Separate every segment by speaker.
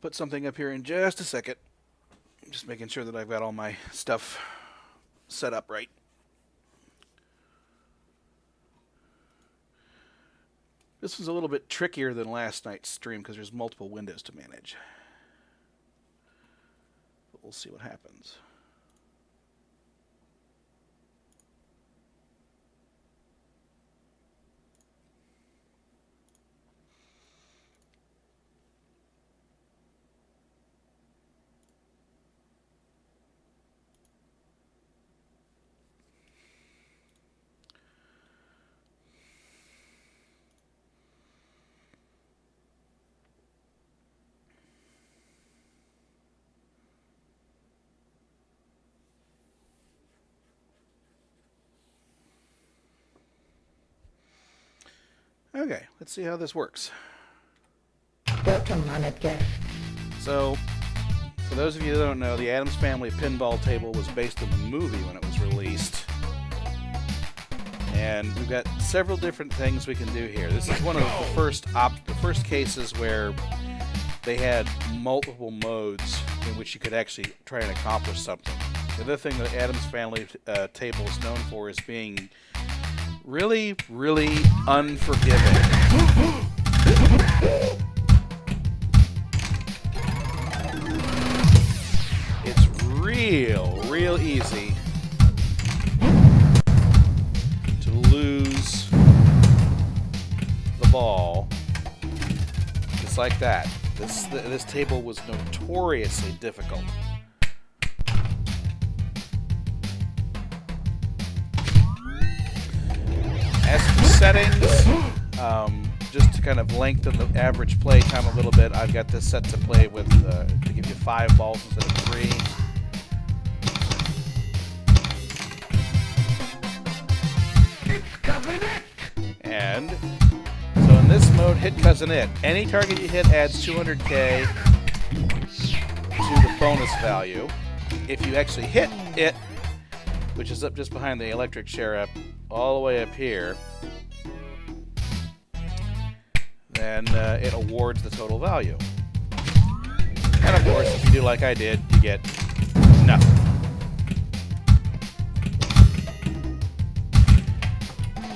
Speaker 1: put something up here in just a second. Just making sure that I've got all my stuff set up right. This was a little bit trickier than last night's stream because there's multiple windows to manage. But we'll see what happens. Okay, let's see how this works. So, for those of you that don't know, the Addams Family pinball table was based on the movie when it was released. And we've got several different things we can do here. This is one of the first cases where they had multiple modes in which you could actually try and accomplish something. The other thing the Addams Family table is known for is being really, really unforgiving. It's real easy to lose the ball just like that. This table was notoriously difficult. As for settings, just to kind of lengthen the average play time a little bit, I've got this set to play with, to give you 5 balls instead of 3. And so in this mode, hit cousin it. Any target you hit adds 200k to the bonus value. If you actually hit it, which is up just behind the electric sheriff, all the way up here, then it awards the total value. And of course, if you do like I did, you get nothing.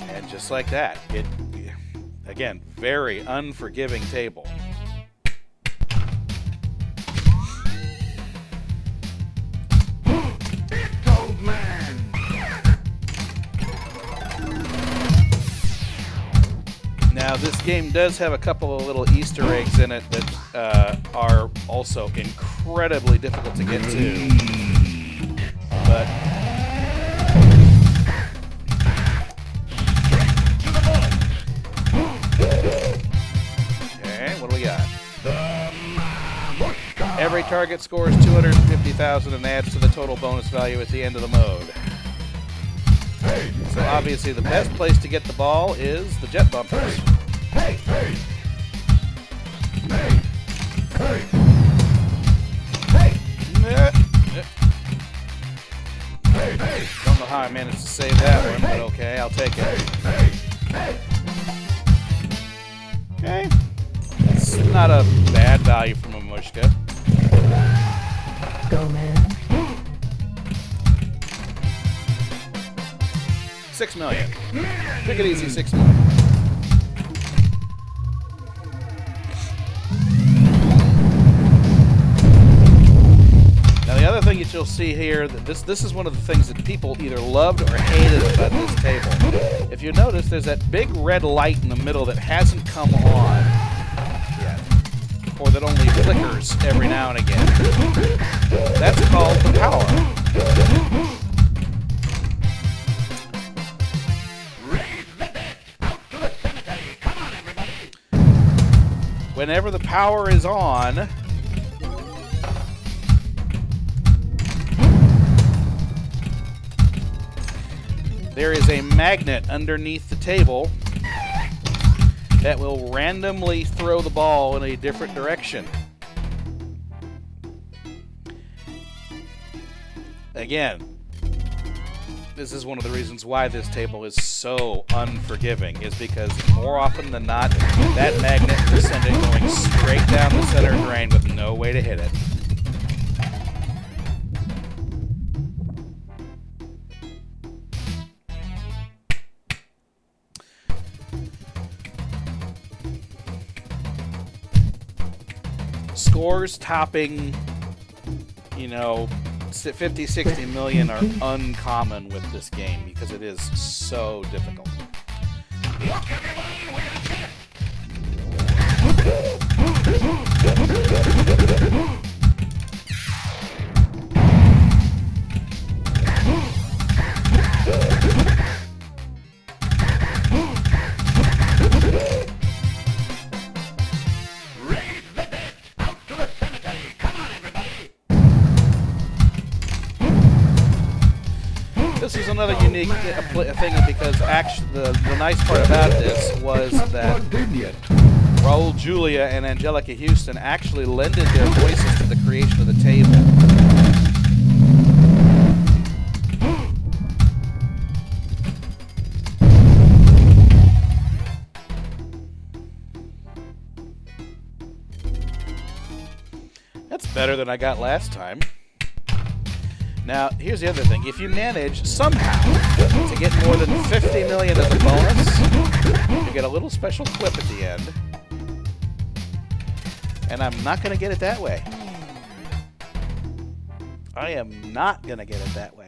Speaker 1: And just like that, it, again, very unforgiving table. Now, this game does have a couple of little Easter eggs in it that are also incredibly difficult to get to. But okay, what do we got? Every target scores 250,000 and adds to the total bonus value at the end of the mode. So obviously the best place to get the ball is the jet bumpers. Don't know how I managed to save that one, but okay, I'll take it. Okay. That's not a bad value from a Mushka.
Speaker 2: Go, man.
Speaker 1: 6 million. Take it easy, 6 million. Now the other thing that you'll see here, that this is one of the things that people either loved or hated about this table. If you notice, there's that big red light in the middle that hasn't come on yet, or that only flickers every now and again. That's called the power. Whenever the power is on, there is a magnet underneath the table that will randomly throw the ball in a different direction. Again, this is one of the reasons why this table is so unforgiving, is because more often than not, that magnet will send it going straight down the center drain with no way to hit it. Scores topping, you know, 50, 60 million are uncommon with this game because it is so difficult. This is another unique thing because actually the nice part about this was that Raul Julia and Angelica Houston actually lended their voices to the creation of the table. That's better than I got last time. Now, here's the other thing. If you manage somehow to get more than 50 million as a bonus, you get a little special clip at the end. And I'm not going to get it that way. I am not going to get it that way.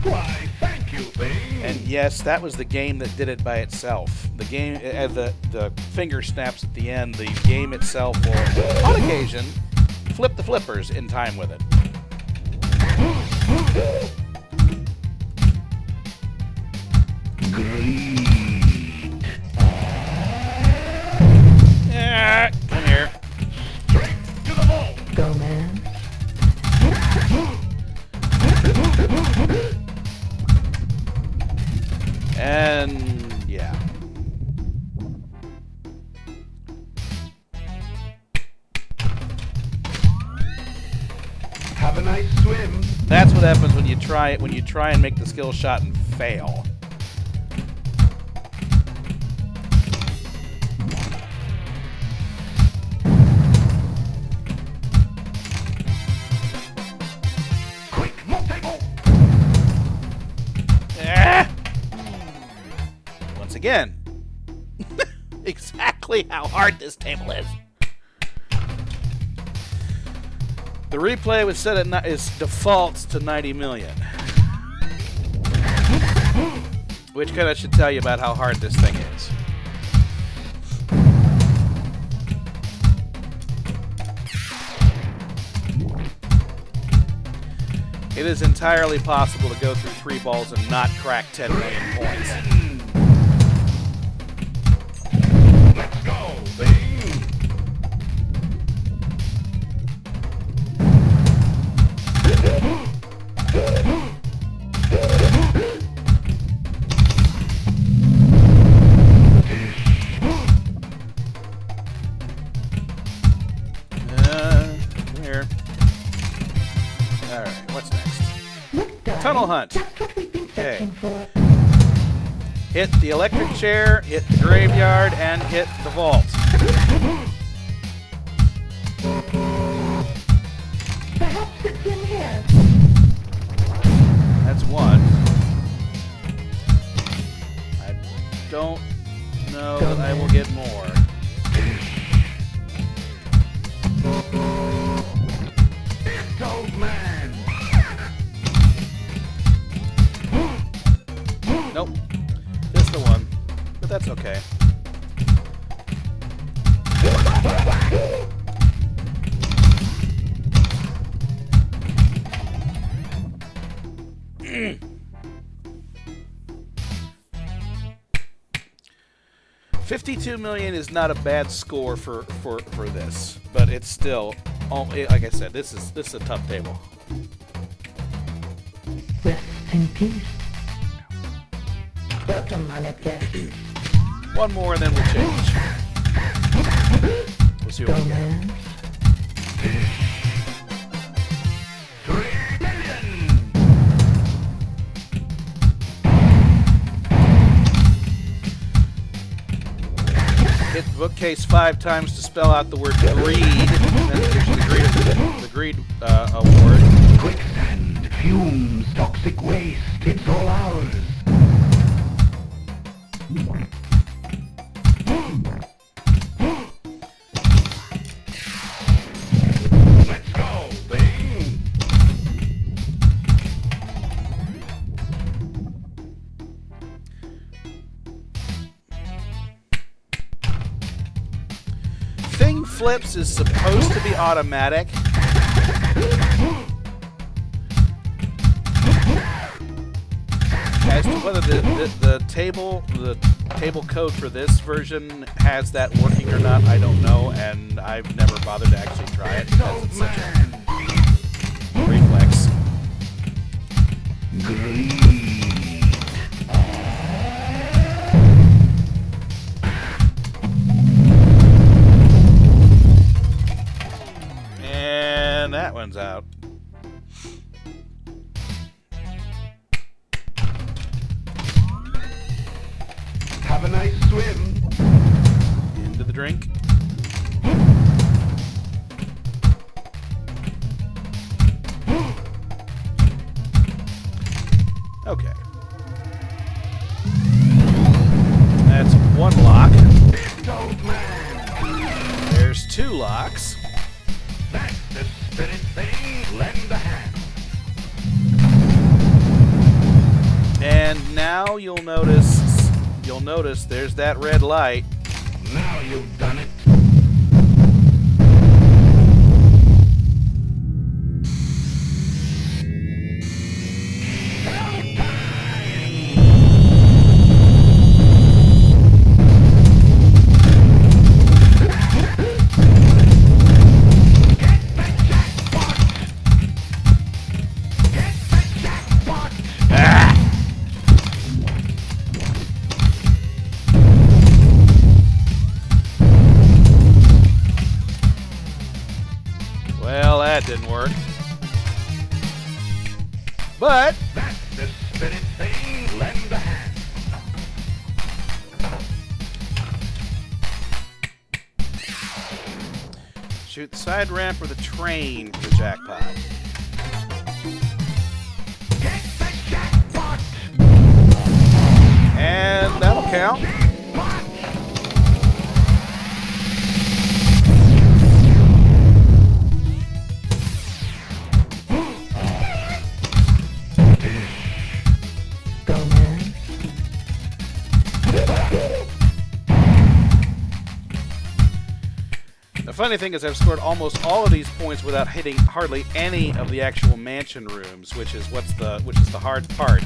Speaker 2: Why, thank you, Bing.
Speaker 1: And yes, that was the game that did it by itself. The game, the finger snaps at the end, the game itself will, on occasion, flip the flippers in time with it.
Speaker 2: Greed.
Speaker 1: Yeah, come here.
Speaker 2: Straight to the vault.
Speaker 3: Go, man.
Speaker 1: And yeah.
Speaker 2: Have a nice swim.
Speaker 1: That's what happens when you try and make the skill shot and fail.
Speaker 2: Quick, move table.
Speaker 1: Ah! Once again, exactly how hard this table is. The replay was set at is defaults to 90 million, which kind of should tell you about how hard this thing is. It is entirely possible to go through 3 balls and not crack 10 million points.
Speaker 2: Let's go, Bing.
Speaker 1: Here. All right, what's next? Tunnel hunt. Okay. Hit the electric chair, hit the graveyard, and hit the vault.
Speaker 3: Perhaps it's in here.
Speaker 1: That's one. I don't know that I will get more.
Speaker 2: Old man.
Speaker 1: Nope. Just the one. But that's okay. $52 million is not a bad score for this, but it's still, like I said, this is a tough table.
Speaker 3: Rest in peace. Welcome, my nephew.
Speaker 1: One more and then we'll change. We'll see what
Speaker 3: Go,
Speaker 1: we get.
Speaker 3: man.
Speaker 2: 3 million.
Speaker 1: hit the bookcase 5 times to spell out the word greed, and then it gives you the greed award.
Speaker 2: Quicksand, fumes, toxic waste, it's all ours. Let's go, baby.
Speaker 1: Thing flips is supposed to be automatic. As to whether the table code for this version has that working or not, I don't know, and I've never bothered to actually try it because it's such a reflex.
Speaker 2: Greed.
Speaker 1: And that one's out.
Speaker 2: Have a nice swim.
Speaker 1: Into the drink. Okay. That's 1 lock.
Speaker 2: Big old man.
Speaker 1: There's 2 locks.
Speaker 2: That's the spirit thing. Lend a hand.
Speaker 1: And now you'll notice there's that red light.
Speaker 2: Now you've done it.
Speaker 1: Well, that didn't work. But
Speaker 2: That's the spirit thing. Lend a hand.
Speaker 1: shoot the side ramp or the train for the jackpot.
Speaker 2: Get the jackpot!
Speaker 1: And that'll count.
Speaker 3: Go, man.
Speaker 1: The funny thing is I've scored almost all of these points without hitting hardly any of the actual mansion rooms, which is the hard part.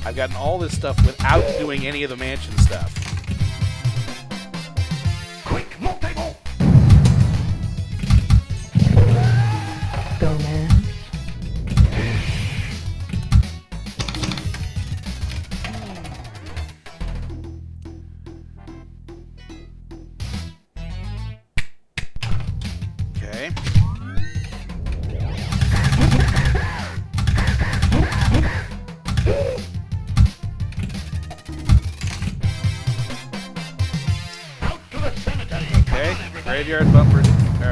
Speaker 1: I've gotten all this stuff without doing any of the mansion stuff.
Speaker 2: Quick, multi-ball!
Speaker 3: Go, man.
Speaker 1: Okay.
Speaker 2: Out to the cemetery!
Speaker 1: Okay. Graveyard bumpers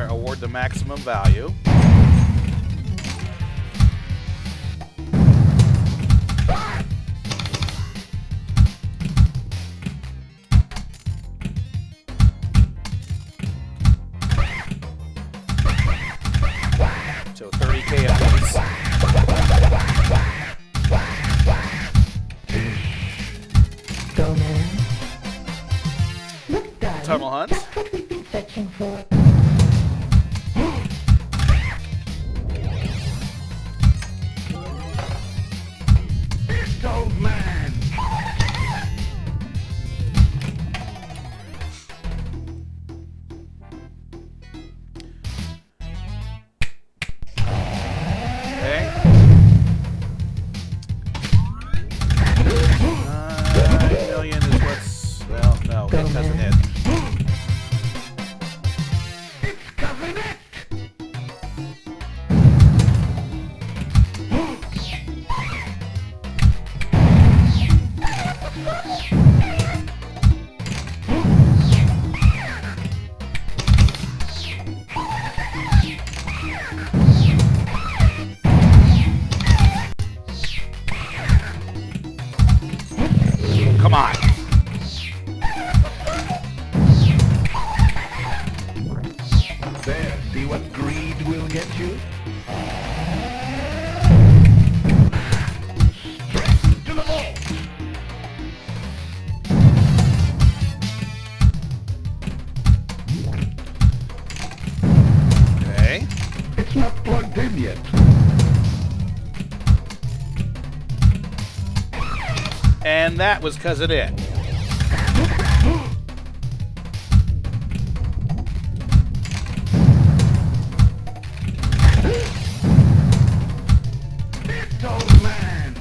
Speaker 1: award the maximum value. So 30K apiece.
Speaker 3: Go, man. Look, darling.
Speaker 1: Tunnel hunt.
Speaker 3: That's what we've been searching for.
Speaker 2: Big old man!
Speaker 1: Okay. 9 million is what's... Well, no,
Speaker 3: Go,
Speaker 1: it doesn't
Speaker 3: man.
Speaker 1: hit.
Speaker 2: It's covering it!
Speaker 1: And that was because of it.
Speaker 2: It's old man.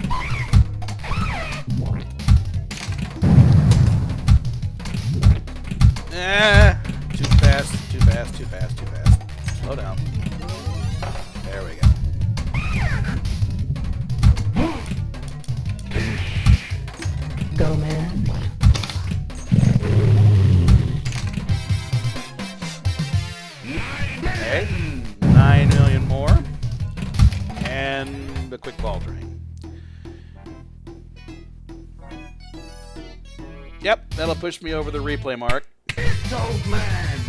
Speaker 1: Too fast, too fast, too fast, too fast. Slow down. There we go.
Speaker 3: Go, man.
Speaker 1: Okay, 9 million more. And the quick ball drain. Yep, that'll push me over the replay mark.
Speaker 2: It's old man.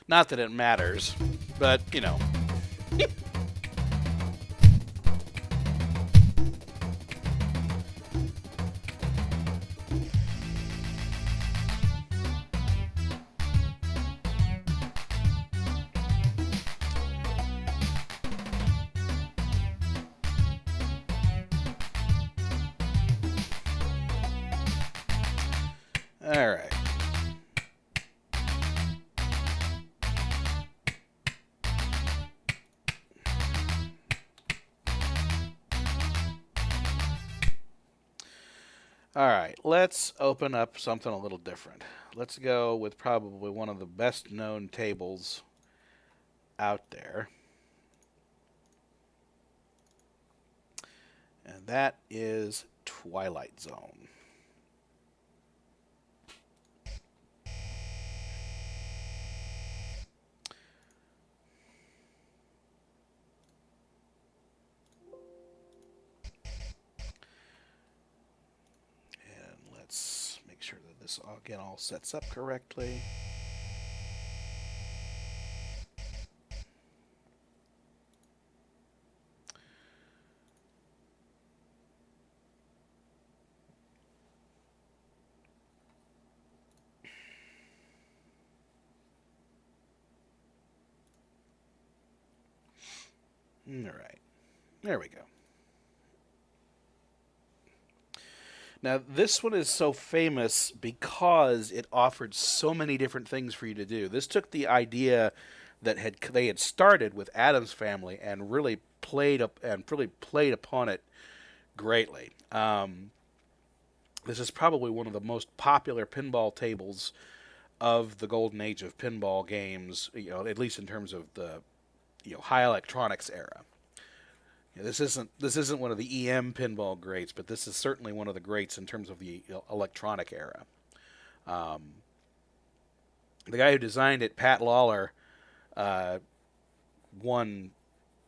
Speaker 1: Not that it matters, but, you know. All right. All right, let's open up something a little different. Let's go with probably one of the best known tables out there. And that is Twilight Zone. Let's make sure that this again all sets up correctly. All right, there we go. Now, this one is so famous because it offered so many different things for you to do. This took the idea that they had started with Addams Family and really played upon it greatly. This is probably one of the most popular pinball tables of the golden age of pinball games, at least in terms of the high electronics era. This isn't one of the EM pinball greats, but this is certainly one of the greats in terms of the electronic era. The guy who designed it, Pat Lawler, won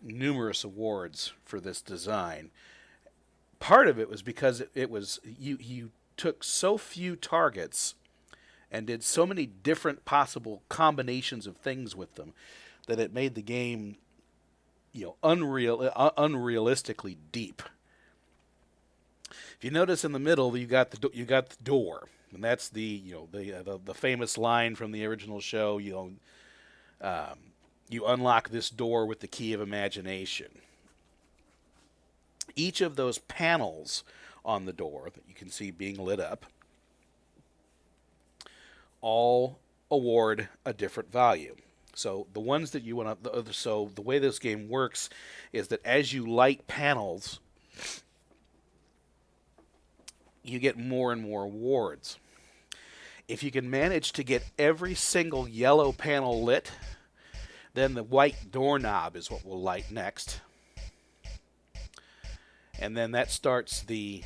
Speaker 1: numerous awards for this design. Part of it was because it was you took so few targets and did so many different possible combinations of things with them that it made the game unrealistically deep. If you notice in the middle, you got the door, and that's the famous line from the original show. You unlock this door with the key of imagination. Each of those panels on the door that you can see being lit up all award a different value. So the ones that you want to, so the way this game works is that as you light panels, you get more and more awards. If you can manage to get every single yellow panel lit, then the white doorknob is what will light next. And then that starts the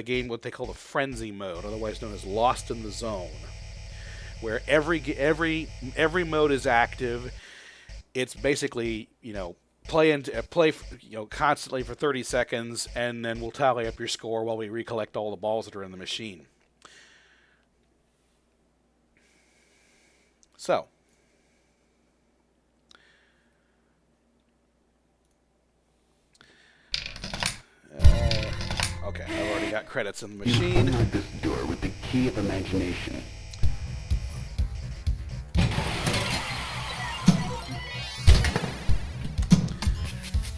Speaker 1: game, what they call the frenzy mode, otherwise known as Lost in the Zone, where every mode is active. It's basically play constantly for 30 seconds, and then we'll tally up your score while we recollect all the balls that are in the machine. So, okay, I've already got credits in the machine.
Speaker 2: Unlock this door with the key of imagination.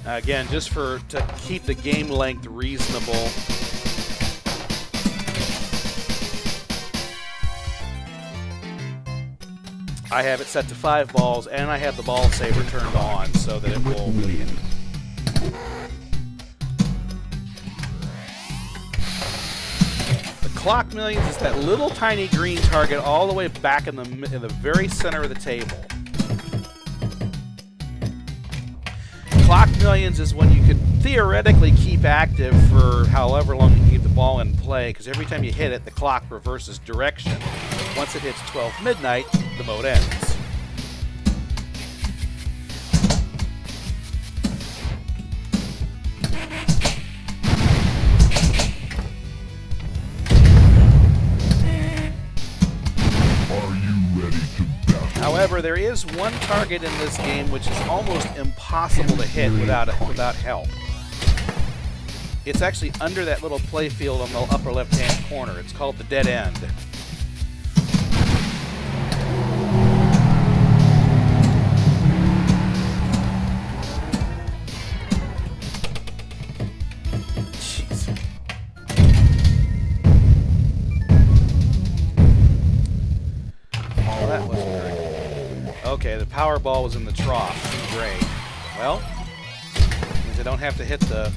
Speaker 1: Again, just to keep the game length reasonable. I have it set to 5 balls, and I have the ball saver turned on so that it will. The clock millions is that little tiny green target all the way back in the very center of the table. Clock millions is when you could theoretically keep active for however long you can keep the ball in play, because every time you hit it, the clock reverses direction. Once it hits 12 midnight, the mode ends. However, there is one target in this game which is almost impossible to hit without help. It's actually under that little play field on the upper left-hand corner. It's called the dead end. Jeez. Well, that wasn't very good. Okay, the power ball was in the trough. Great. Well, means I don't have to hit the...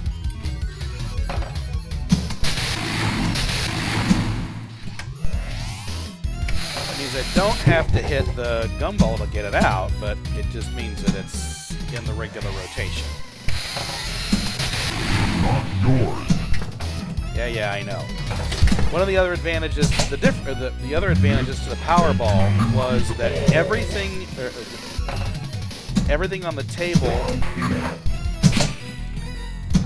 Speaker 1: That means I don't have to hit the gumball to get it out, but it just means that it's in the regular rotation.
Speaker 2: Not yours.
Speaker 1: Yeah, I know. One of the other advantages, the other advantages to the Powerball was that everything on the table,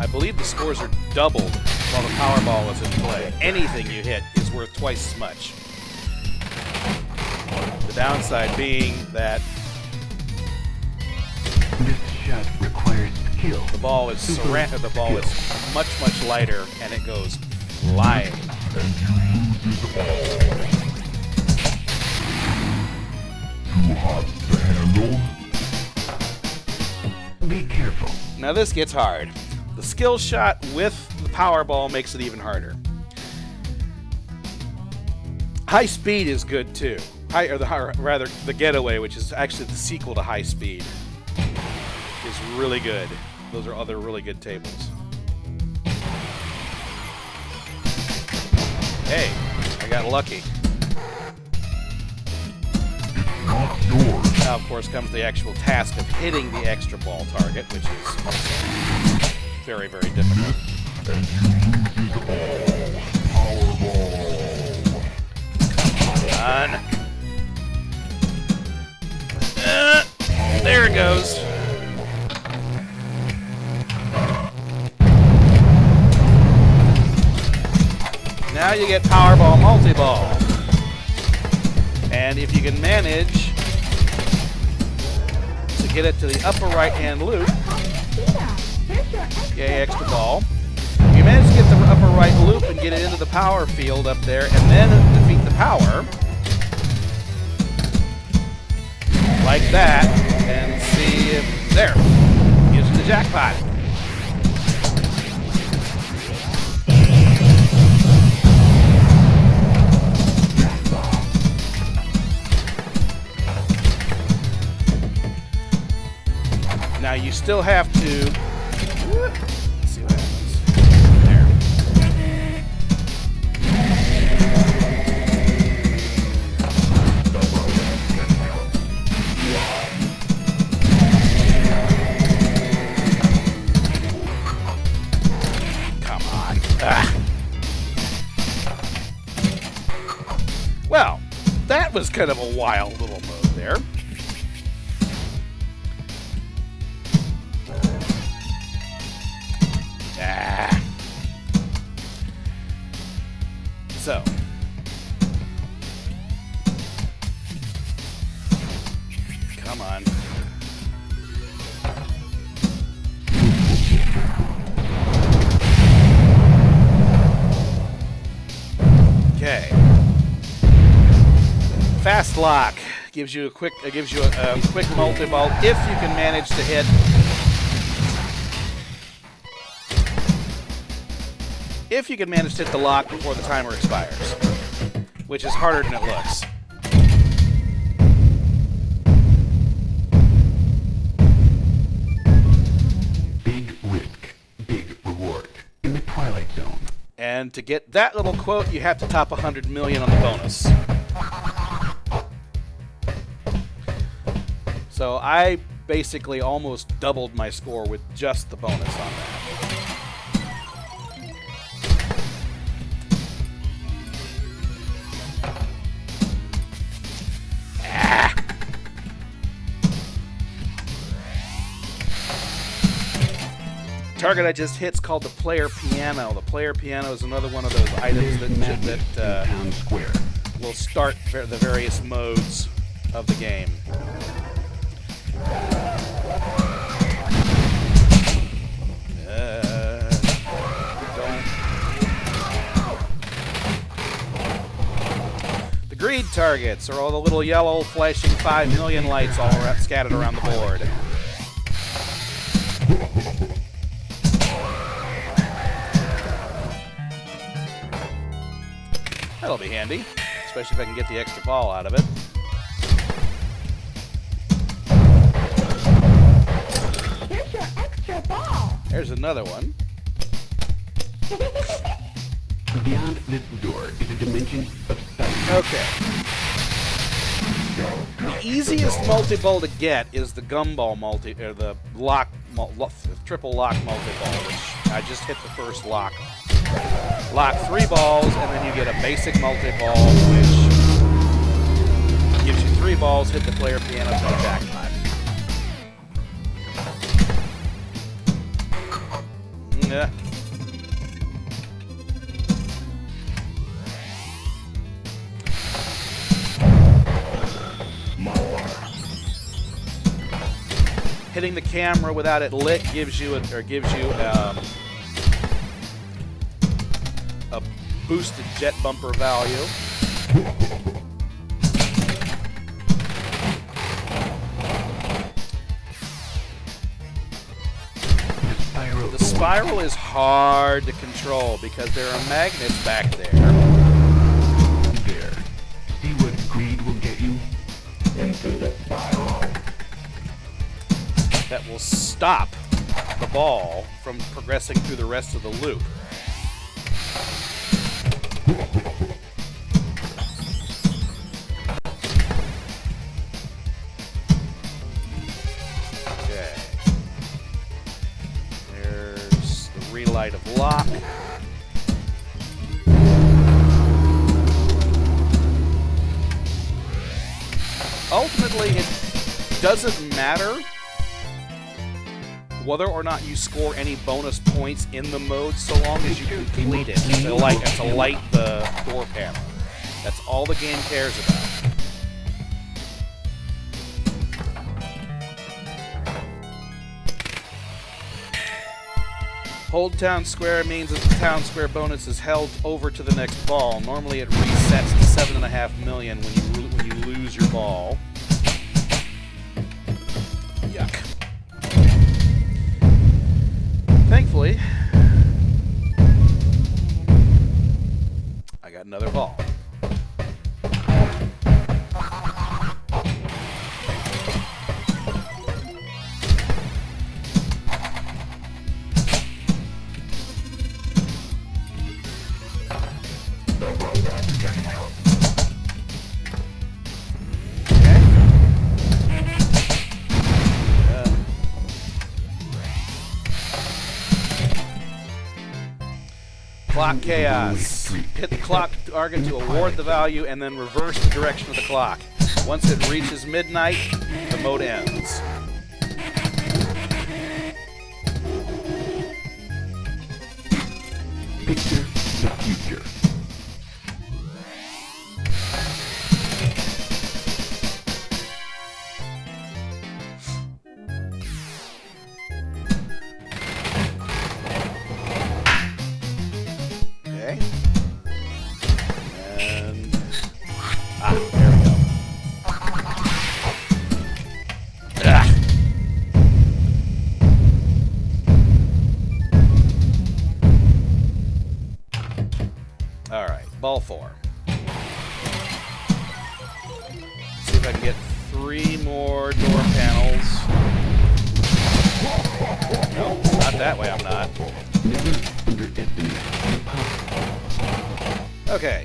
Speaker 1: I believe the scores are doubled while the Powerball is in play. Anything you hit is worth twice as much. The downside being that
Speaker 2: This shot requires skill.
Speaker 1: the ball is much lighter and it goes flying.
Speaker 2: And you lose it all. Too hot to handle? Be careful.
Speaker 1: Now this gets hard. The skill shot with the Powerball makes it even harder. High Speed is good too. The Getaway, which is actually the sequel to High Speed, is really good. Those are other really good tables. Hey, I got lucky.
Speaker 2: Not yours.
Speaker 1: Now, of course, comes the actual task of hitting the extra ball target, which is also very, very difficult.
Speaker 2: And you lose it all. Powerball.
Speaker 1: Come on. There it goes. Now you get Powerball multi-ball. And if you can manage to get it to the upper right-hand loop, yay, extra ball. If you manage to get the upper right loop and get it into the power field up there and then defeat the power, like that, and see if, there, gives you the jackpot. Now you still have to, let's see what happens. There. Come on. Ah. Well, that was kind of a wild little move there. So, come on. Okay. Fast lock gives you a quick multi-ball if you can manage to hit if you can manage to hit the lock before the timer expires, which is harder than it looks.
Speaker 2: Big risk, big reward. In the Twilight Zone.
Speaker 1: And to get that little quote, you have to top 100 million on the bonus. So I basically almost doubled my score with just the bonus on that. Target I just hit's called the player piano. The player piano is another one of those items that
Speaker 2: Town Square.
Speaker 1: will start the various modes of the game. The greed targets are all the little yellow flashing 5 million lights all scattered around the board. That'll be handy, especially if I can get the extra ball out of it.
Speaker 3: Here's your extra ball.
Speaker 1: There's another one.
Speaker 2: Beyond this door is a dimension of study.
Speaker 1: Okay. The easiest multi-ball to get is the gumball or the triple lock multi-ball, which I just hit the first lock. Lock 3 balls, and then you get a basic multi-ball, which gives you 3 balls, hit the player piano, no jackpot. Yeah. Hitting the camera without it lit gives you a boosted jet bumper value. The spiral is hard to control because there are magnets back there.
Speaker 2: There. See what greed will get you? Into the spiral.
Speaker 1: That will stop the ball from progressing through the rest of the loop. Okay. There's the relight of lock. Ultimately, it doesn't matter whether or not you score any bonus points in the mode, so long as you complete it to light the door panel. That's all the game cares about. Hold town square means that the town square bonus is held over to the next ball. Normally it resets to 7.5 million when you lose your ball. Yuck. Thankfully, I got another ball. Clock chaos. Hit the clock target to award the value and then reverse the direction of the clock. Once it reaches midnight, the mode ends.
Speaker 2: Picture the future.
Speaker 1: Okay. And there we go. Ah. All right, ball 4. See if I can get 3 more door panels. No, not that way. I'm not.
Speaker 2: Never underestimate the power.
Speaker 1: Okay.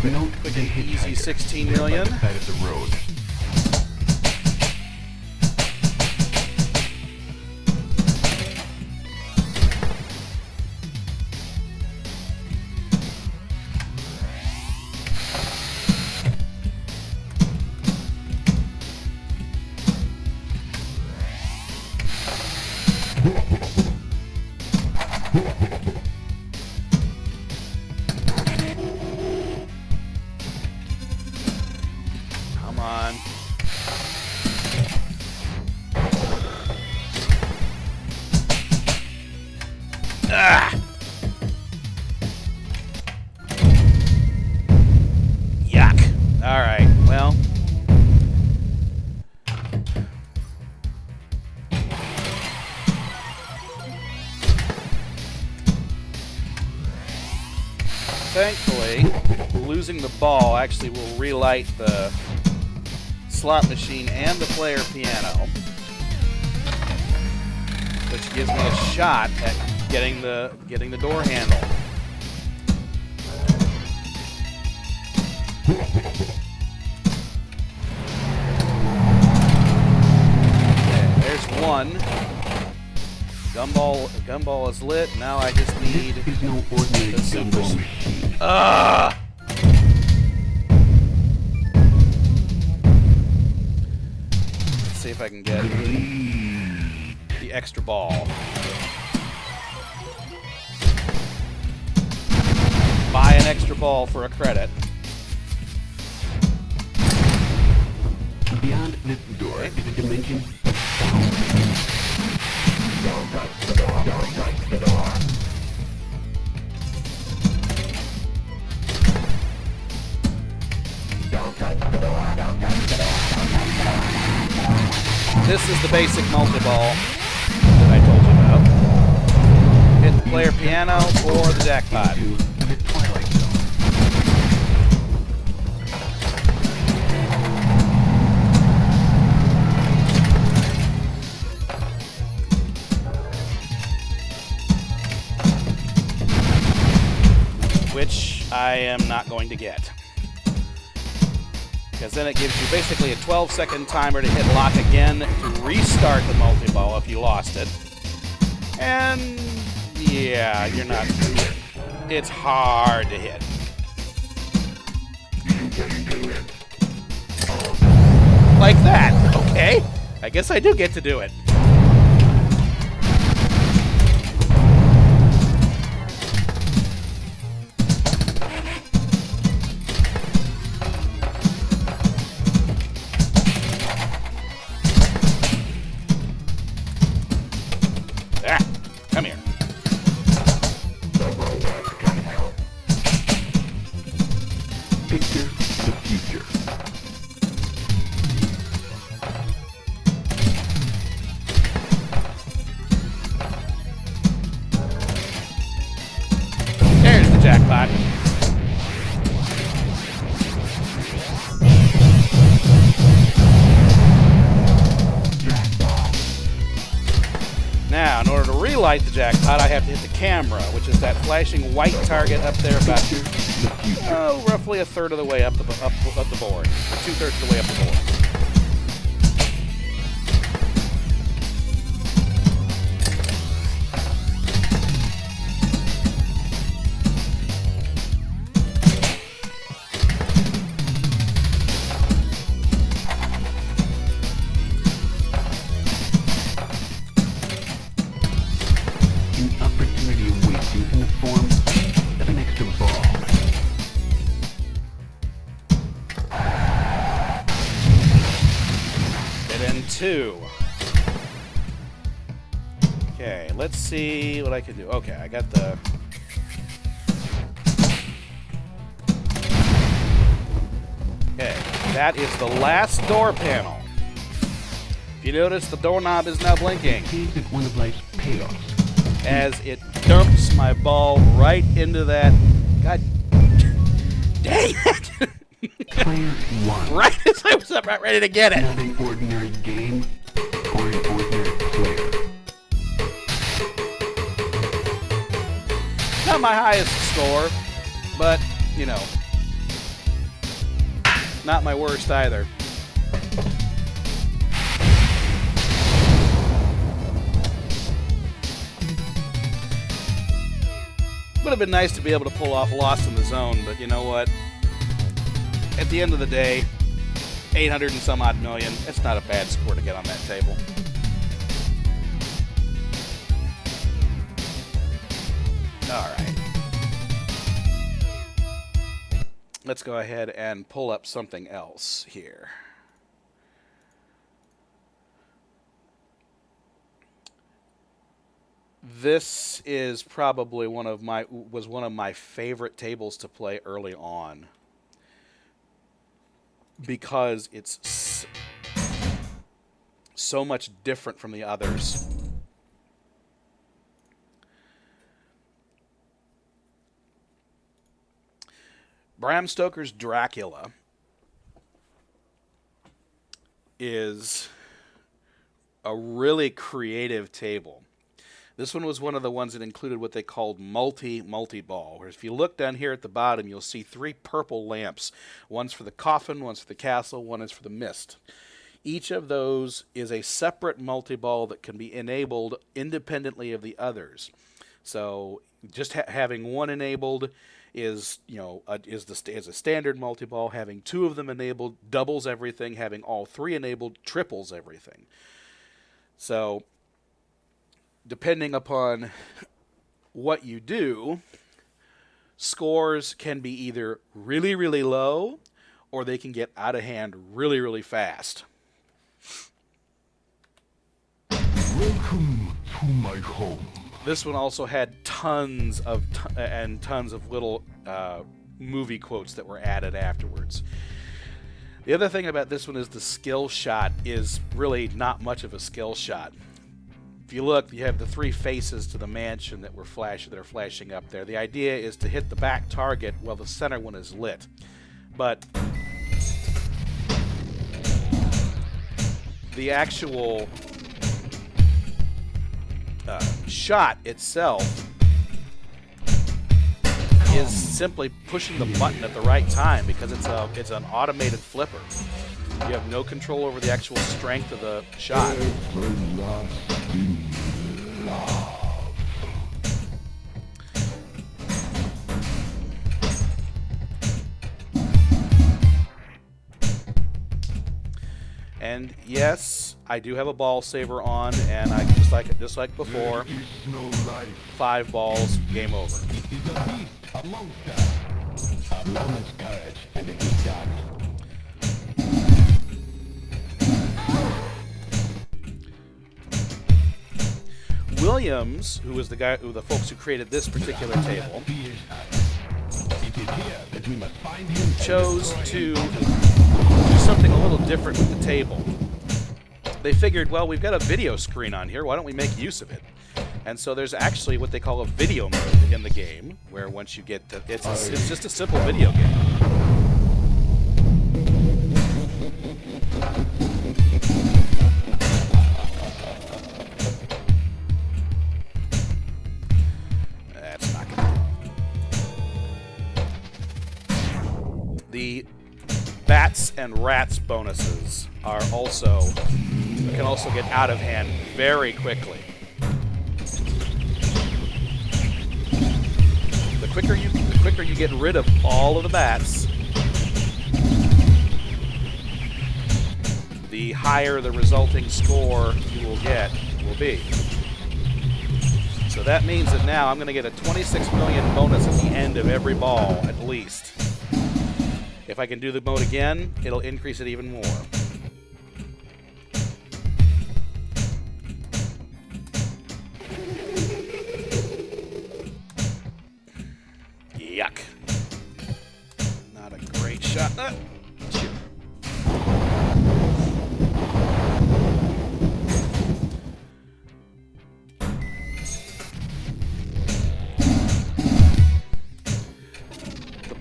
Speaker 2: Note
Speaker 1: Quick
Speaker 2: the
Speaker 1: and easy
Speaker 2: hitchhiker.
Speaker 1: 16
Speaker 2: They're by
Speaker 1: million.
Speaker 2: the side of the road.
Speaker 1: Come on. Ah! Yuck. All right. Well. Thankfully, losing the ball actually will relight the slot machine and the player piano, which gives me a shot at getting the door handle. Okay, there's one. Gumball is lit. Now I just need
Speaker 2: This is no ordinary
Speaker 1: the super.
Speaker 2: gumball machine.
Speaker 1: Ah! Let's see if I can get the extra ball. Buy an extra ball for a credit.
Speaker 2: Beyond this door is a dimension of sound. Don't touch the door. Don't touch the door. Don't touch the door. Don't touch the door.
Speaker 1: This is the basic multi-ball that I told you about. Hit the player piano or the jackpot.
Speaker 2: Into the Twilight Zone.
Speaker 1: Which I am not going to get. Because then it gives you basically a 12-second timer to hit lock again to restart the multi-ball if you lost it. And yeah, you're not. It's hard to hit. Like that. Okay. I guess I do get to do it. Come here.
Speaker 2: Picture the future.
Speaker 1: There's the jackpot. Now, in order to relight the jackpot, I have to hit the camera, which is that flashing white target up there about, roughly a third of the way up the board. Or 2/3 of the way up the board.
Speaker 2: An opportunity awaits you in the form of an extra ball.
Speaker 1: Get in 2. Okay, let's see what I can do. Okay, I got the... Okay, that is the last door panel. If you notice, the doorknob is now blinking
Speaker 2: Gaze at one of life's payoffs.
Speaker 1: as it dumps my ball right into that. God dang it!
Speaker 2: Player 1.
Speaker 1: Right as I was about ready to get it.
Speaker 2: Not an ordinary game or an ordinary player.
Speaker 1: Not my highest score, but, you know, not my worst either. Would have been nice to be able to pull off Lost in the Zone, but you know what? At the end of the day, 800 and some odd million, it's not a bad score to get on that table. Alright. Let's go ahead and pull up something else here. This is probably one of my favorite tables to play early on because it's so much different from the others. Bram Stoker's Dracula is a really creative table. This one was one of the ones that included what they called multi-ball. Whereas if you look down here at the bottom, you'll see 3 purple lamps. One's for the coffin, one's for the castle, one is for the mist. Each of those is a separate multi-ball that can be enabled independently of the others. So just having one enabled is, you know, is a standard multi-ball. Having 2 of them enabled doubles everything. Having all 3 enabled triples everything. So depending upon what you do, scores can be either really, really low, or they can get out of hand really, really fast.
Speaker 2: Welcome to my home.
Speaker 1: This one also had tons of little movie quotes that were added afterwards. The other thing about this one is the skill shot is really not much of a skill shot. If you look, you have the 3 faces to the mansion that are flashing up there. The idea is to hit the back target while the center one is lit. But the actual shot itself is simply pushing the button at the right time because it's an automated flipper. You have no control over the actual strength of the shot. And yes, I do have a ball saver on, and I just like before. 5 balls, game over. Williams, who was the folks who created this particular table, chose to do something a little different with the table. They figured, well, we've got a video screen on here, why don't we make use of it? And so there's actually what they call a video mode in the game, where once you get to, it's just a simple video game. That's not gonna do. The bats and rats bonuses are can also get out of hand very quickly. The quicker you get rid of all of the bats, the higher the resulting score you will be. So that means that now I'm going to get a 26 million bonus at the end of every ball, at least. If I can do the mode again, it'll increase it even more. Yuck. Not a great shot.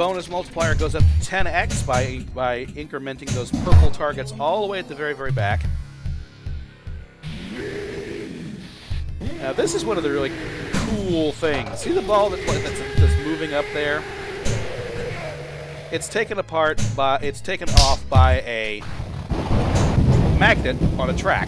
Speaker 1: bonus multiplier goes up to 10x by incrementing those purple targets all the way at the very, very back. Now, this is one of the really cool things. See the ball that's moving up there? It's taken off by a magnet on a track.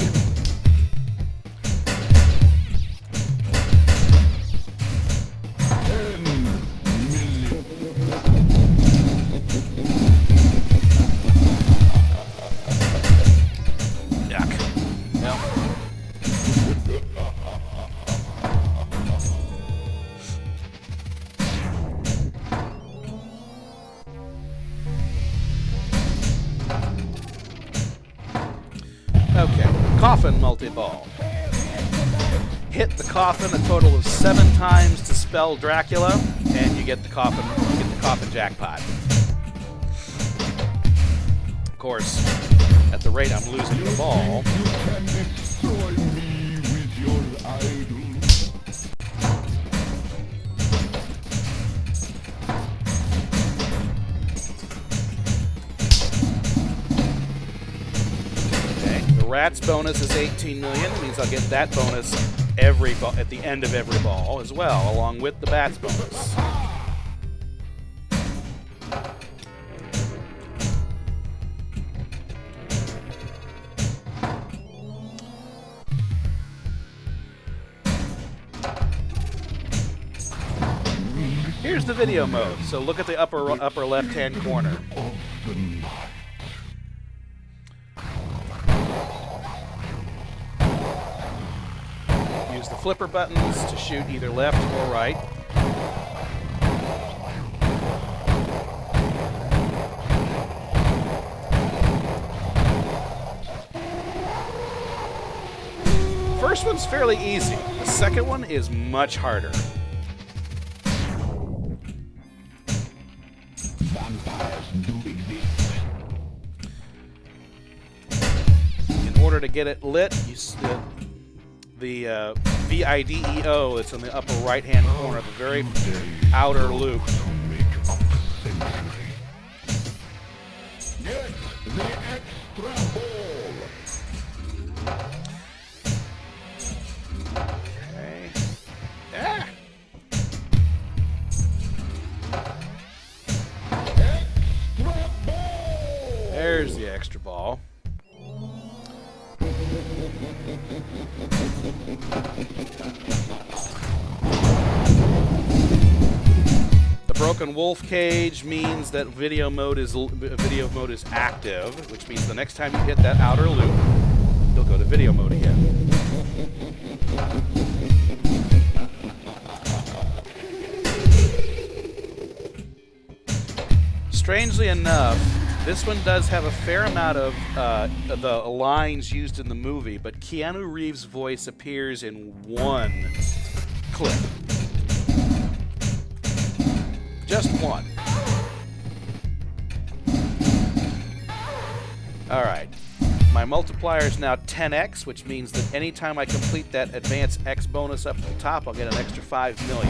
Speaker 1: Okay, coffin multi-ball. Hit the coffin a total of 7 times to spell Dracula, and you get the coffin jackpot. Of course, at the rate I'm losing the ball.
Speaker 2: You can destroy me with your idol.
Speaker 1: Rat's bonus is 18 million. It means I'll get that bonus at the end of every ball as well, along with the bat's bonus. Here's the video mode. So look at the upper left-hand corner. Use the flipper buttons to shoot either left or right. First one's fairly easy. The second one is much harder. In order to get it lit, the VIDEO that's in the upper right-hand corner, the very outer loop.
Speaker 2: Get the extra ball.
Speaker 1: Okay. Ah!
Speaker 2: Extra ball.
Speaker 1: There's the extra ball. The broken wolf cage means that video mode is active, which means the next time you hit that outer loop, you'll go to video mode again. Strangely enough, this one does have a fair amount of the lines used in the movie, but Keanu Reeves' voice appears in one clip. Just one. Alright. My multiplier is now 10x, which means that anytime I complete that advanced X bonus up at the top, I'll get an extra 5 million.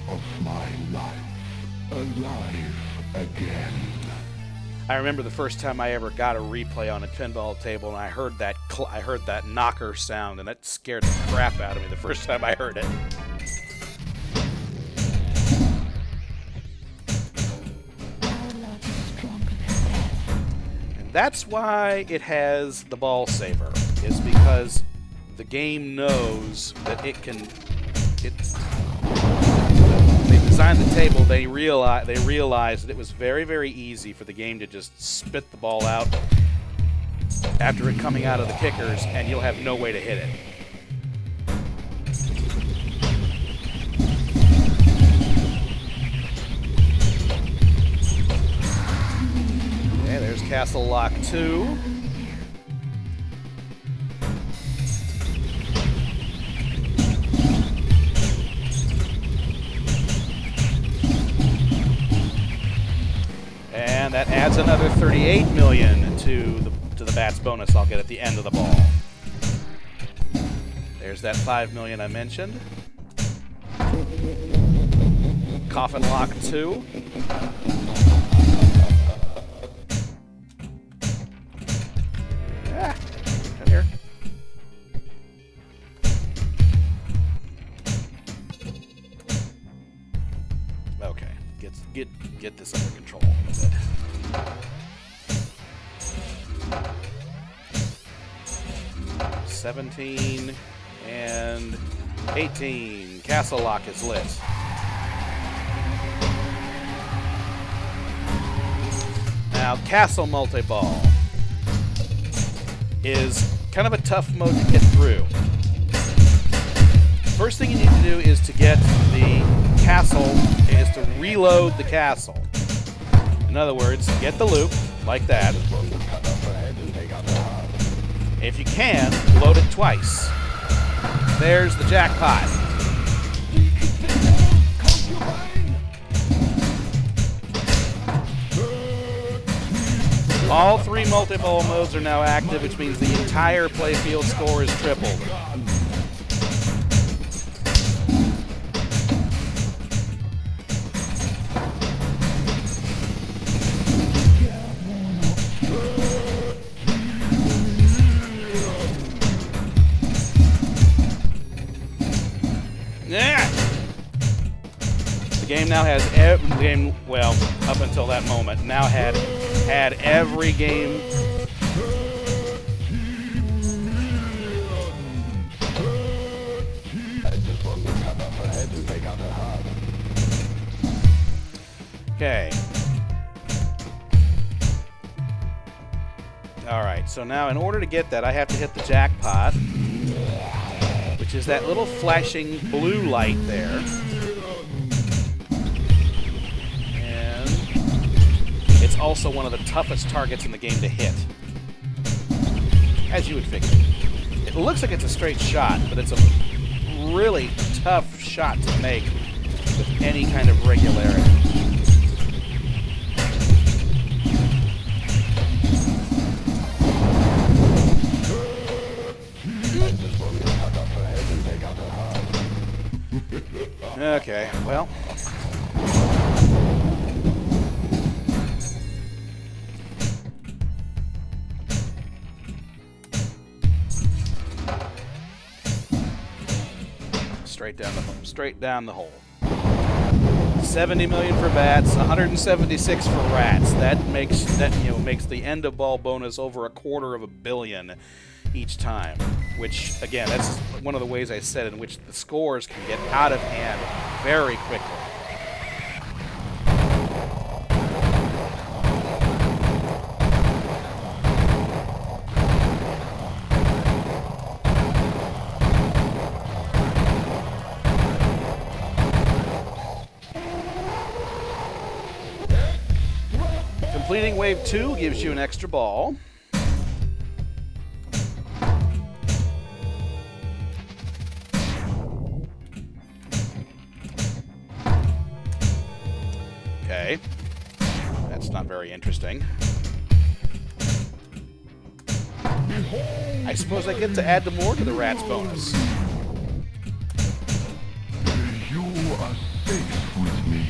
Speaker 2: Of my life, alive again.
Speaker 1: I remember the first time I ever got a replay on a pinball table, and I heard that knocker sound, and that scared the crap out of me the first time I heard it. And that's why it has the ball saver, is because the game knows that it can. They designed the table. They realized that it was very, very easy for the game to just spit the ball out after it coming out of the kickers, and you'll have no way to hit it. Okay, there's Castle Lock 2. And that adds another 38 million to the bat's bonus I'll get at the end of the ball. There's that 5 million I mentioned. Coffin Lock 2. Ah, come here. Okay, get this under control a little bit. $17 and $18. Castle Lock is lit. Now, Castle Multi-Ball is kind of a tough mode to get through. First thing you need to do is to get the castle, is to reload the castle. In other words, get the loop, like that. If you can, load it twice. There's the jackpot. All 3 multi-ball modes are now active, which means the entire playfield score is tripled. Yeah. The game now has up until that moment, now had every game. Okay. All right. So now, in order to get that, I have to hit the jackpot, which is that little flashing blue light there. And it's also one of the toughest targets in the game to hit, as you would figure. It looks like it's a straight shot, but it's a really tough shot to make with any kind of regularity. Okay, well. Straight down the hole. 70 million for bats, 176 for rats. That makes the end of ball bonus over $250 million each time, which again, that's one of the ways I said in which the scores can get out of hand very quickly. Completing wave 2 gives you an extra ball. Okay, that's not very interesting. I suppose I get to add more to the rats bonus.
Speaker 2: You are safe with me.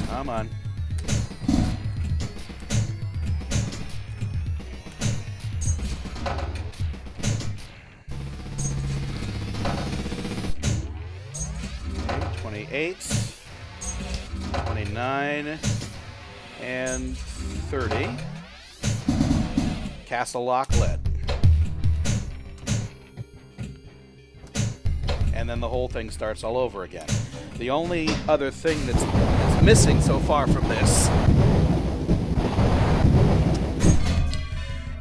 Speaker 1: Come on. Okay, 28, 29, and 30. Castle Lock lead. And then the whole thing starts all over again. The only other thing that's missing so far from this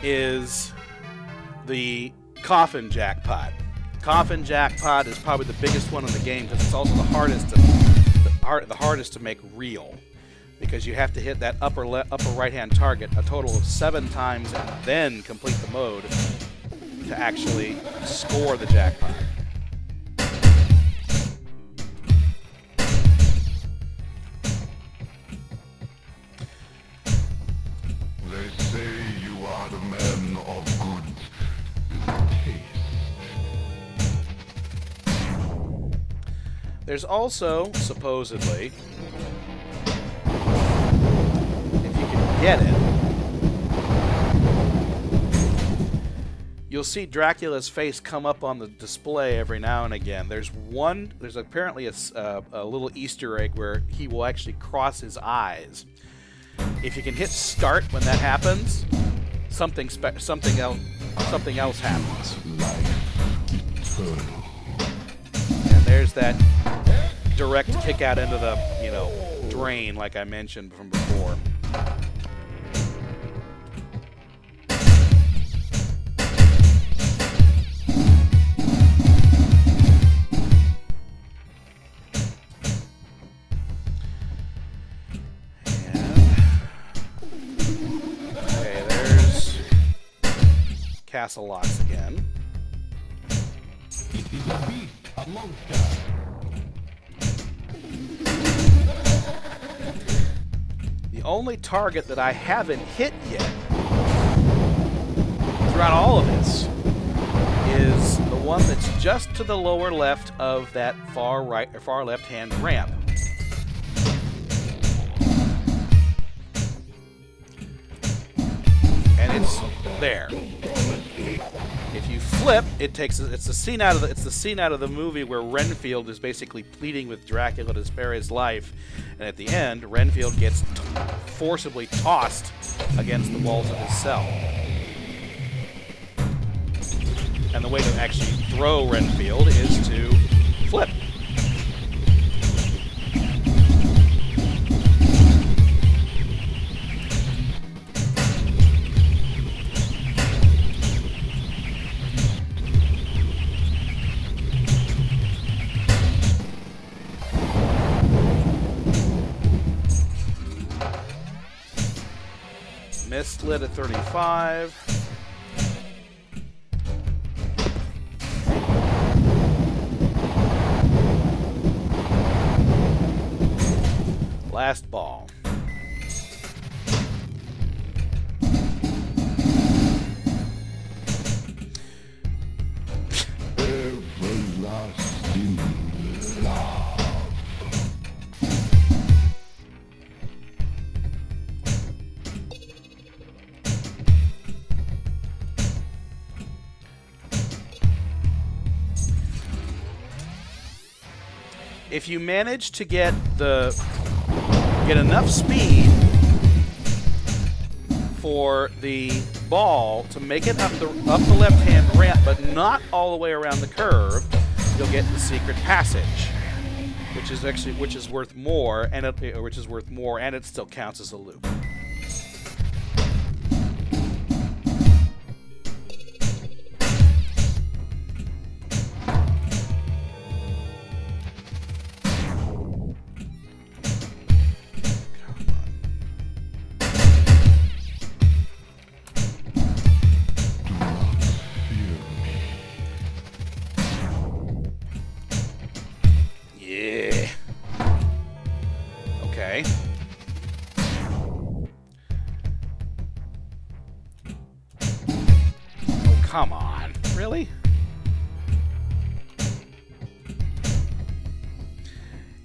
Speaker 1: is the coffin jackpot. Coffin jackpot is probably the biggest one in the game because it's also the hardest to make real, because you have to hit that upper right hand target a total of 7 times and then complete the mode to actually score the jackpot. There's also, supposedly, if you can get it, you'll see Dracula's face come up on the display every now and again. There's apparently a little Easter egg where he will actually cross his eyes. If you can hit start when that happens, something else happens. And there's that direct kick out into the, drain like I mentioned from before. Castle locks again.
Speaker 2: It is a beast, a monster.
Speaker 1: The only target that I haven't hit yet throughout all of this is the one that's just to the lower left of that far right or far left hand ramp. And it's there. If you flip, it's the scene out of the movie where Renfield is basically pleading with Dracula to spare his life, and at the end, Renfield gets forcibly tossed against the walls of his cell. And the way to actually throw Renfield is to flip. Missed lit at 35. Last ball.
Speaker 2: Everlasting love.
Speaker 1: If you manage to get enough speed for the ball to make it up the left-hand ramp, but not all the way around the curve, you'll get the secret passage, which is worth more, and it still counts as a loop. Yeah. Okay. Oh, come on. Really?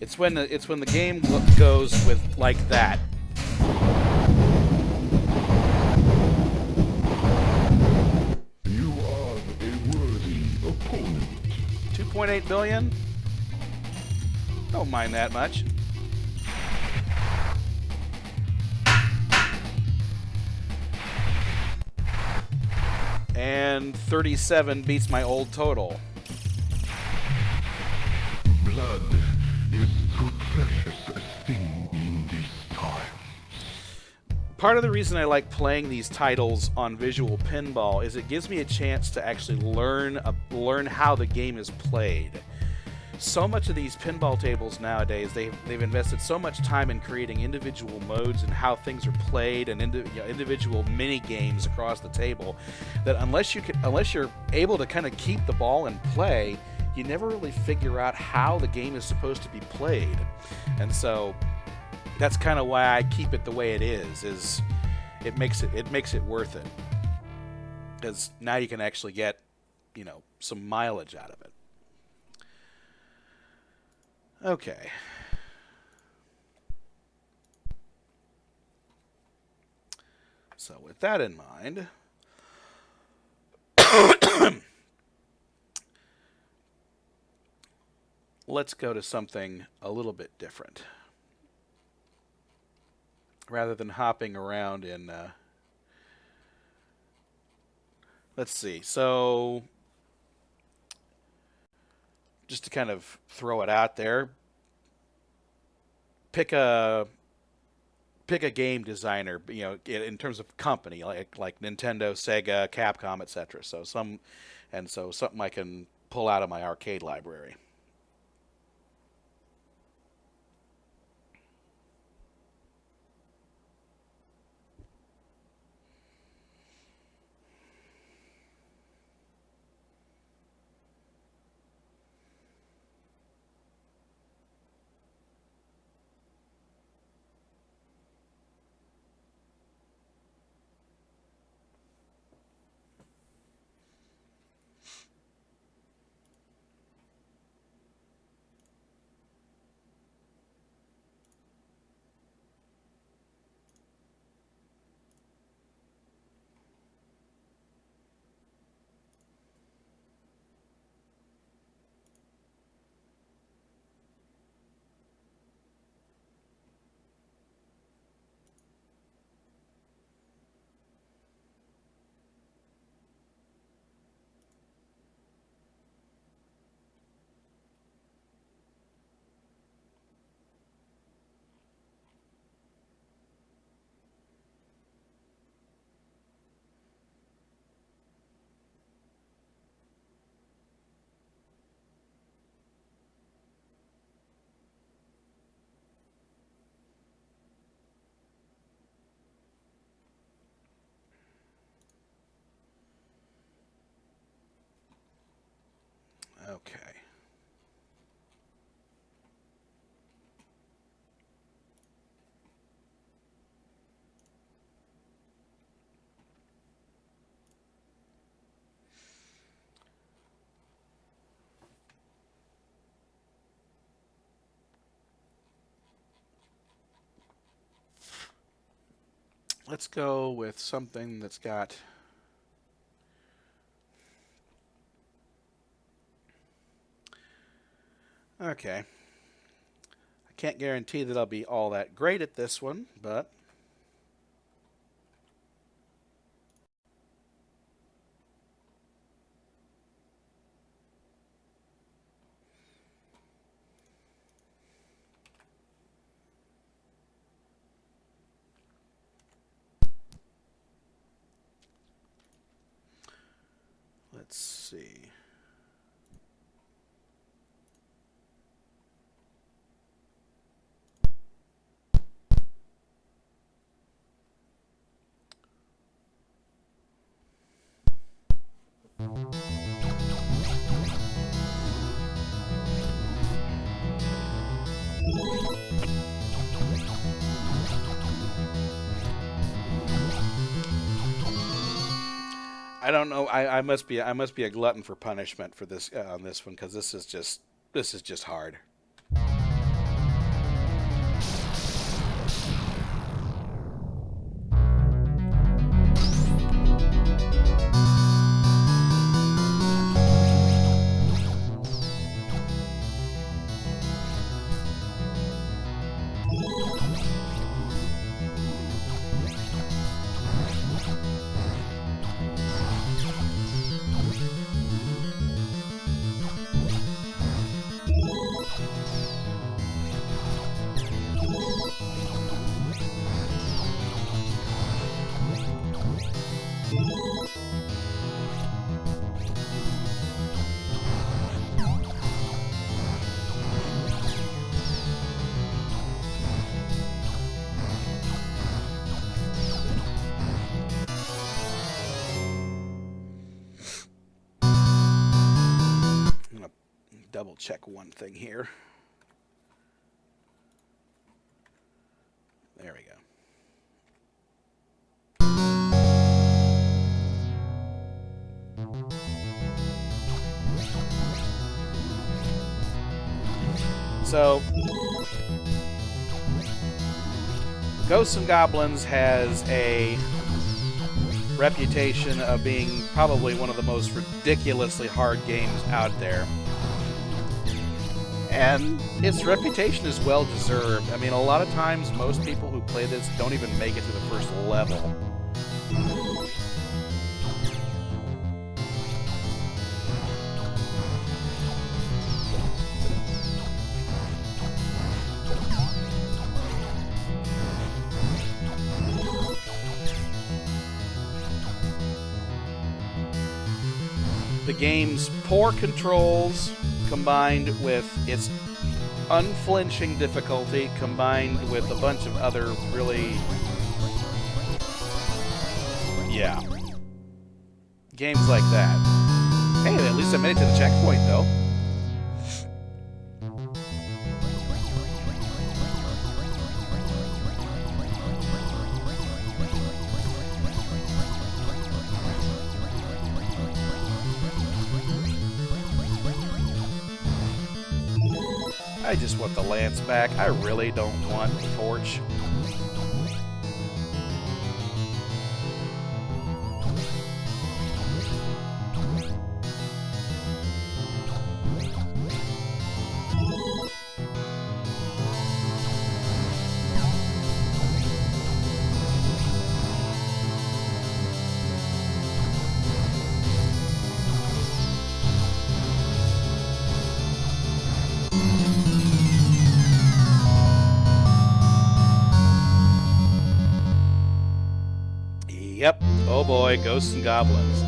Speaker 1: It's when the game goes with like that.
Speaker 2: You are a worthy opponent.
Speaker 1: 2.8 billion? Don't mind that much. And 37 beats my old total.
Speaker 2: Blood is too precious a thing in these times.
Speaker 1: Part of the reason I like playing these titles on Visual Pinball is it gives me a chance to actually learn how the game is played. So much of these pinball tables nowadays, they've invested so much time in creating individual modes and how things are played and individual mini games across the table, that unless you're able to kind of keep the ball in play, you never really figure out how the game is supposed to be played. And so that's kind of why I keep it the way it is it makes it worth it, because now you can actually get some mileage out of it. Okay. So with that in mind, let's go to something a little bit different. Rather than hopping around in, let's see. So just to kind of throw it out there, pick a game designer, in terms of company, like Nintendo, Sega, Capcom, etc. So something I can pull out of my arcade library. Okay. Let's go with something that's got. Okay. I can't guarantee that I'll be all that great at this one, but let's see. I don't know. I must be a glutton for punishment for this on this one because this is just hard. I'm gonna double check one thing here. There we go. So, Ghosts and Goblins has a reputation of being probably one of the most ridiculously hard games out there. And its reputation is well deserved. I mean, a lot of times most people who play this don't even make it to the first level. The game's poor controls, combined with its unflinching difficulty, combined with a bunch of other really... yeah. Games like that. Hey, at least I made it to the checkpoint, though. I just want the lance back. I really don't want the torch. Yep. Oh boy, Ghosts and Goblins.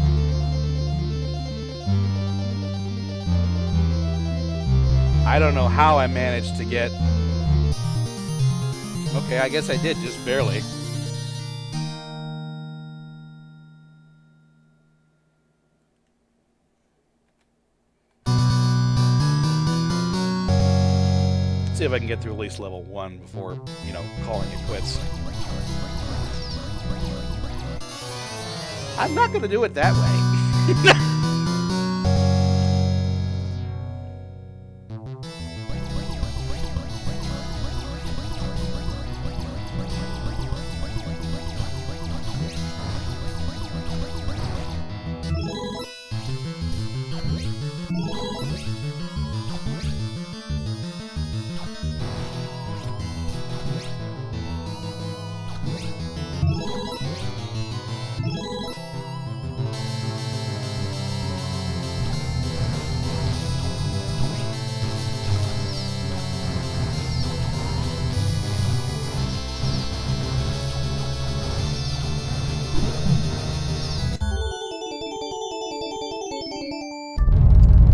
Speaker 1: I don't know how I managed to get... okay, I guess I did, just barely. See if I can get through at least level 1 before, you know, calling it quits. I'm not going to do it that way.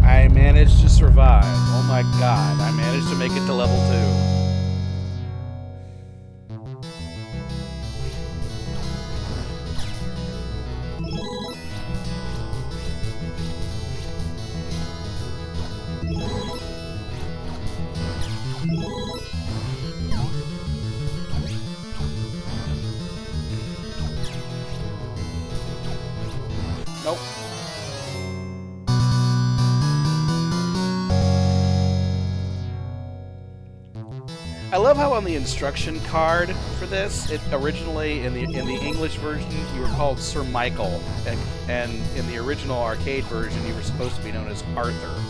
Speaker 1: I managed to survive. Oh my god, I managed to make it to level 2. Nope. I love how on the instruction card for this, it originally in the English version you were called Sir Michael, and in the original arcade version you were supposed to be known as Arthur.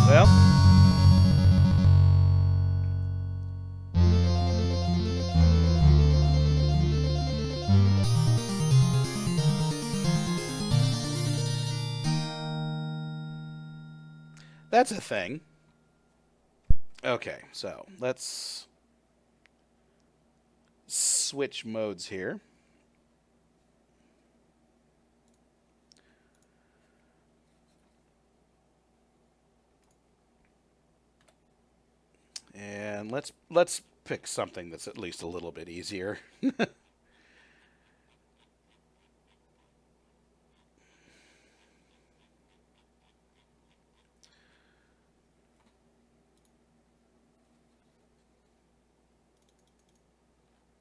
Speaker 1: Well, that's a thing. Okay, so let's switch modes here. And let's pick something that's at least a little bit easier.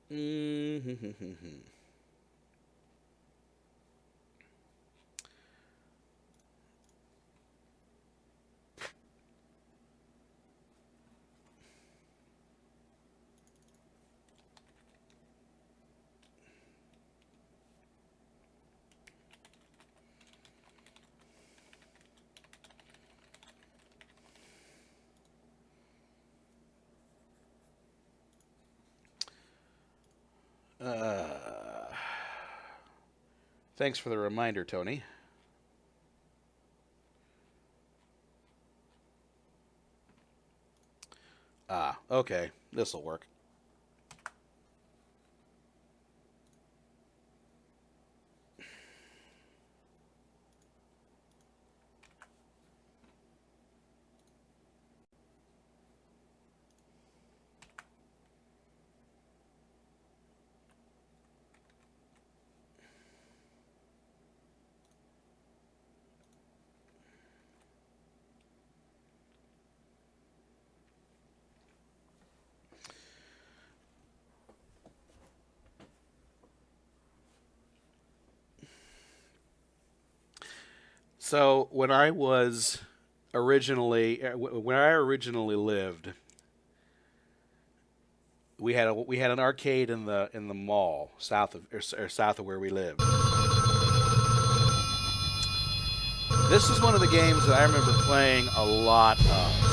Speaker 1: Mm-hmm. Thanks for the reminder, Tony. Ah, okay. This'll work. So when I was originally, when I originally lived, we had an arcade in the mall south of where we lived. This is one of the games that I remember playing a lot of.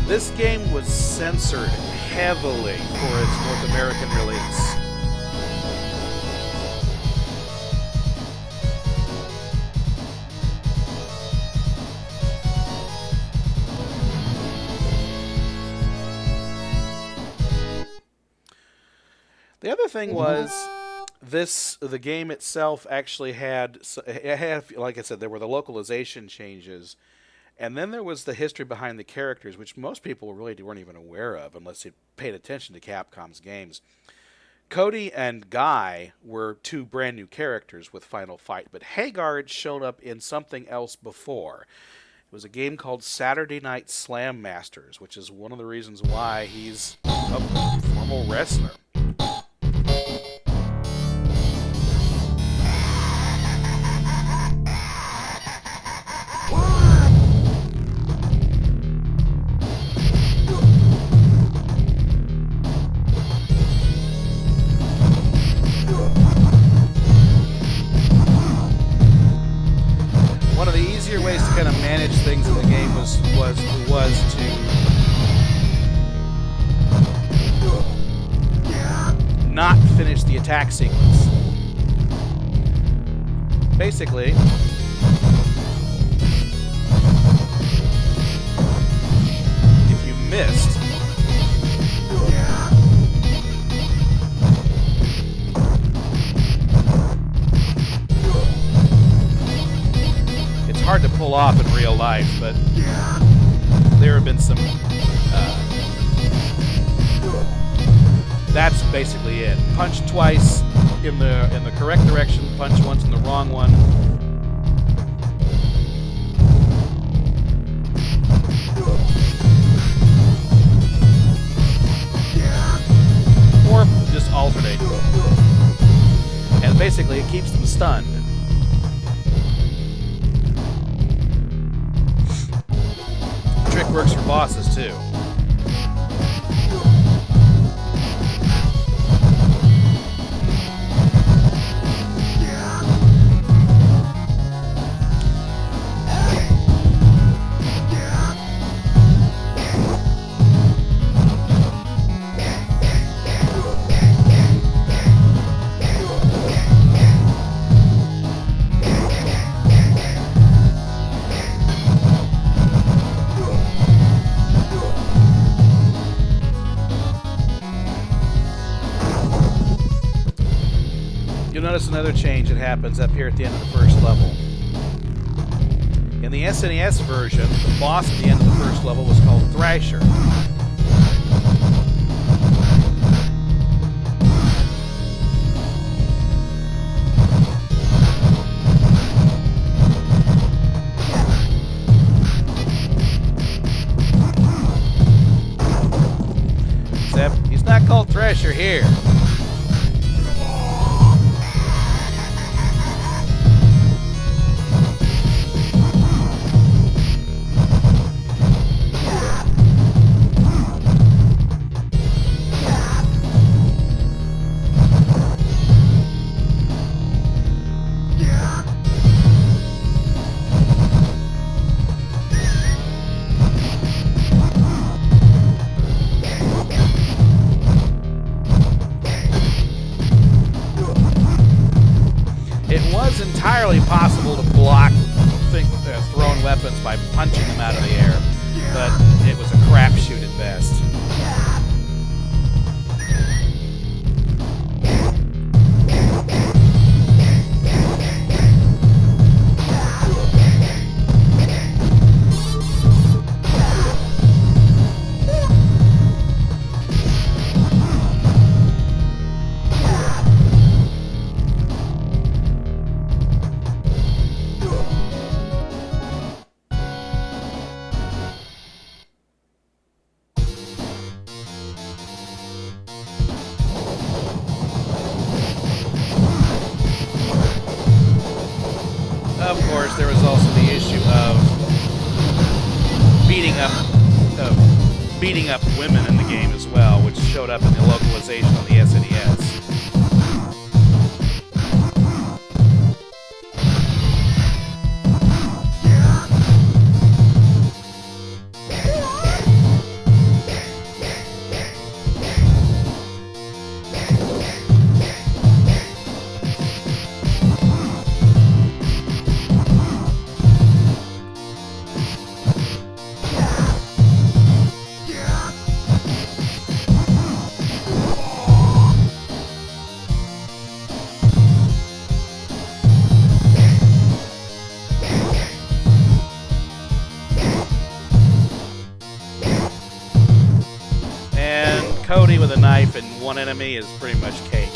Speaker 1: This game was censored heavily for its North American release. The other thing was the game itself actually had, like I said, there were the localization changes. And then there was the history behind the characters, which most people really weren't even aware of unless they paid attention to Capcom's games. Cody and Guy were two brand new characters with Final Fight, but Hagar had shown up in something else before. It was a game called Saturday Night Slam Masters, which is one of the reasons why he's a formal wrestler. One of the easier ways to kind of manage things in the game was to not finish the attack sequence. Basically, if you missed, it's hard to pull off in real life, but there have been some. That's basically it. Punch twice in the correct direction. Punch once in the wrong one. Or just alternate. And basically, it keeps them stunned. Trick works for bosses too. notice another change that happens up here at the end of the first level. In the SNES version, the boss at the end of the first level was called Thrasher. Except he's not called Thrasher here. It was entirely possible to block thrown weapons by punching them out of the air, but it was a crapshoot at best. Of course, there was also the issue of beating up women in the game as well, which showed up in the localization on the SNES. Cody with a knife and one enemy is pretty much cake.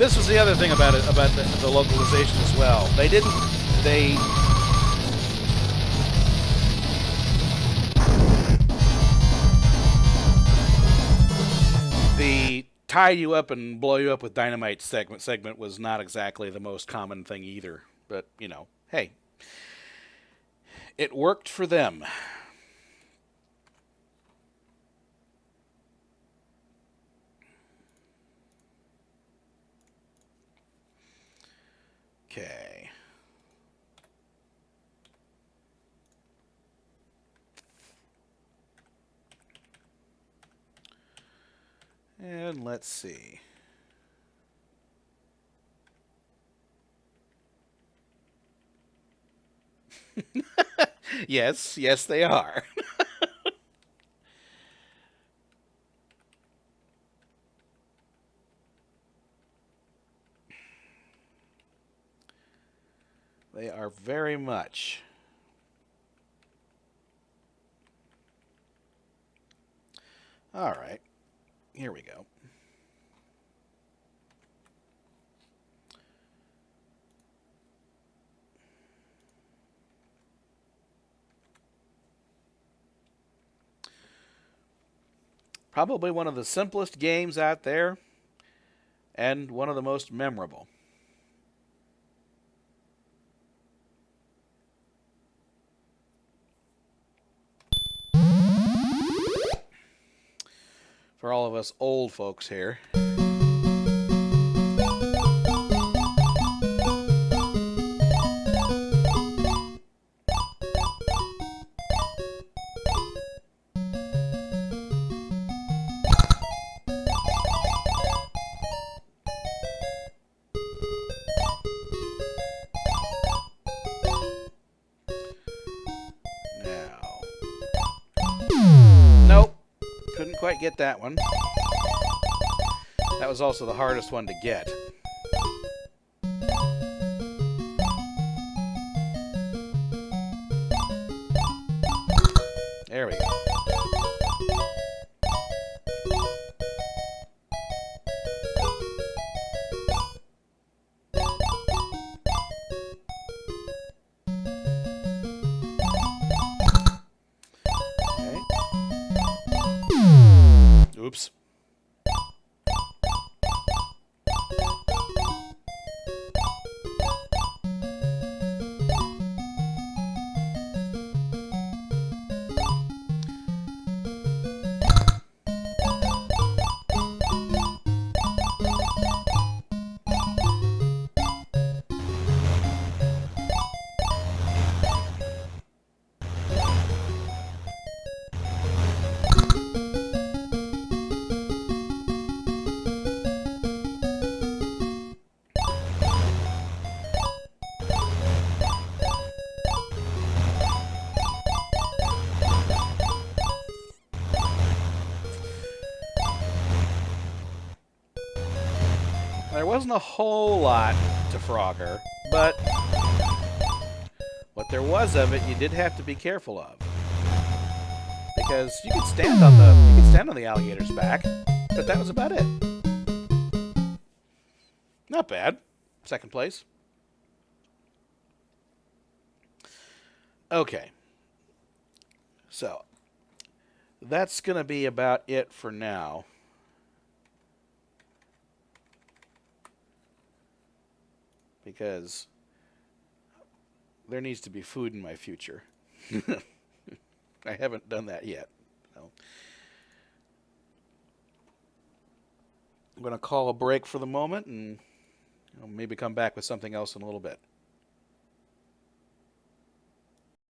Speaker 1: This was the other thing about it, about the localization as well. They didn't. The tie you up and blow you up with dynamite segment was not exactly the most common thing either. But, you know, hey, it worked for them. Okay. And let's see. Yes, yes, they are. They are very much. All right. Here we go. Probably one of the simplest games out there, and one of the most memorable. For all of us old folks here. Nope. Couldn't quite get that one. That was also the hardest one to get. There we go. Oops. There wasn't a whole lot to Frogger, but what there was of it, you did have to be careful of, because you could stand on the alligator's back, but that was about it. Not bad. Second place. Okay. So that's going to be about it for now. Because there needs to be food in my future. I haven't done that yet. So I'm going to call a break for the moment and maybe come back with something else in a little bit.